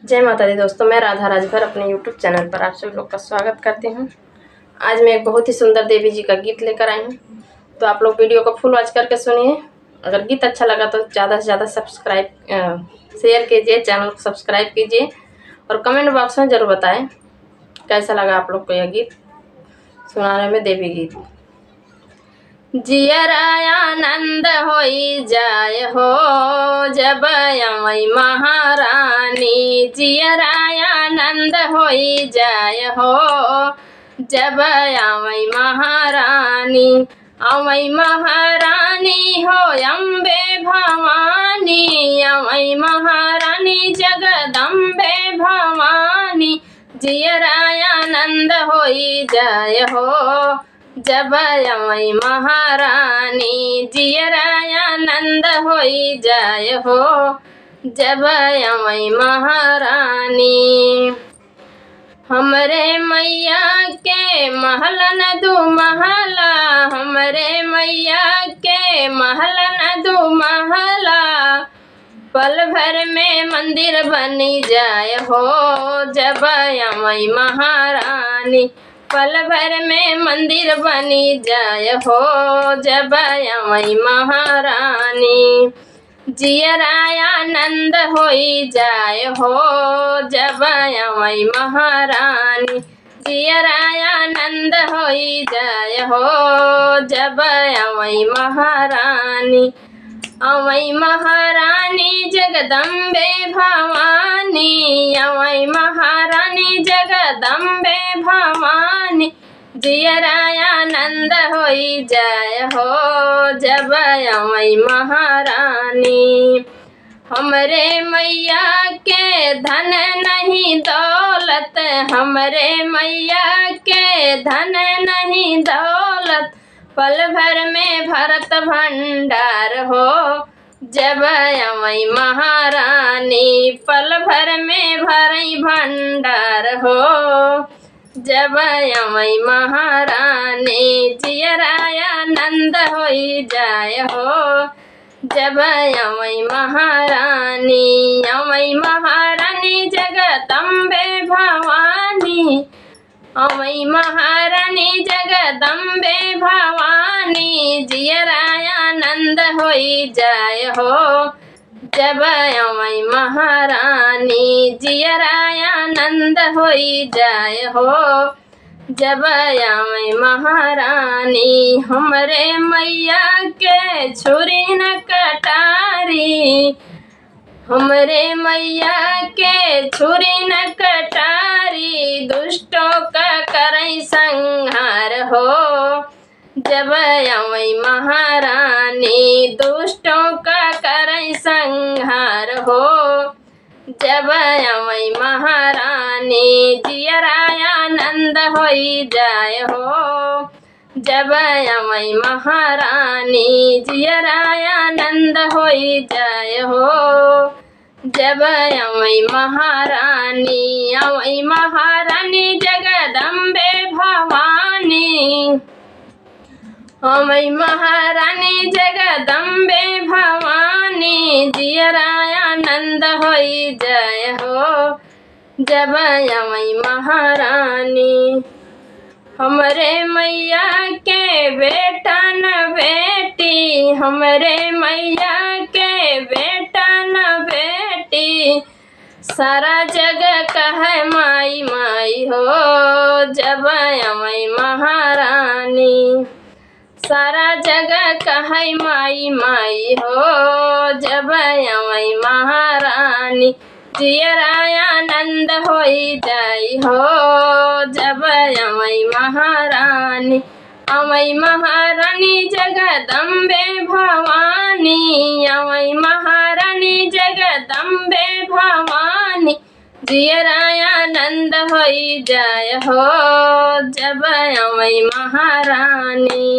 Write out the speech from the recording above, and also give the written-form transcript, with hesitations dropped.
जय माता दी दोस्तों, मैं राधा राजभर अपने यूट्यूब चैनल पर आप सभी लोग का स्वागत करती हूँ। आज मैं एक बहुत ही सुंदर देवी जी का गीत लेकर आई हूँ, तो आप लोग वीडियो को फुल वॉच करके सुनिए। अगर गीत अच्छा लगा तो ज़्यादा से ज़्यादा शेयर कीजिए, चैनल को सब्सक्राइब कीजिए और कमेंट बॉक्स में ज़रूर बताएं कैसा लगा आप लोग को यह गीत सुनाने में। देवी गीत जियराया आनंद होई जाय हो जब अवै महारानी, जियराया आनंद होई जाय हो जब अवै महारानी। अवै महारानी हो अम्बे भवानी, अवै महारानी जगदम्बे भवानी। जियराया आनंद होई जाय हो जब अवै महारानी, जियराया आनंद होई जाय हो जब अवै महारानी। हमरे मैया के महल न दू महला, हमरे मैया के महल न दू महला। पल भर में मंदिर बनी जाय हो जब अवै महारानी, पल भर में मंदिर बनी जाय हो जब अवै महारानी। जियराया आनंद होई जाय हो जब अवै महारानी, जियराया आनंद होई जाय हो जब अवै महारानी। अवै महारानी जगदम्बे भवानी, अवै महारानी जगदम्बे भवानी। जियराया आनंद होई जाय हो जब अवै महारानी। हमरे मैया के धन नहीं दौलत, हमरे मैया के धन नहीं दौलत। पल भर में भरत भंडार हो जब अवै महारानी, पल भर में भरई भंडार हो जब अवै महारानी। जियराया आनंद होई जाय हो जब अवै महारानी। अवै महारानी जगदम्बे भवानी, अवै महारानी जगदम्बे भवानी। जियराया आनंद होई जाय हो जब अवै महारानी, जियराया आनंद होई जाय हो जब अवै महारानी। हमरे मैया के छुरी न कटारी, हमरे मैया के छुरी न कटारी। दुष्टों का करई संहार हो जब अवै महारानी, दुष्टों का करई संहार हो जब अवै महारानी। जियराया आनंद होई जाय हो जब अवै महारानी, जियराया आनंद होई जाय हो जब अवै महारानी। अवै महारानी जगदम्बे भवानी, अवै महारानी जगदम्बे भवानी। जियराया आनंद होई जाय हो जब अवै महारानी। हमरे मैया के बेटा न बेटी, हमरे मैया के बेटा न बेटी। सारा जग कहे माई माई हो जब अवै महारानी, सारा जगह कहे माई माई हो जब अवै महारानी। जियराया आनंद होई जाय हो जब अवै महारानी। अवै महारानी जगदम्बे भवानी, अवै महारानी जगदम्बे भवानी। जियराया आनंद होई जाय हो जब अवै महारानी।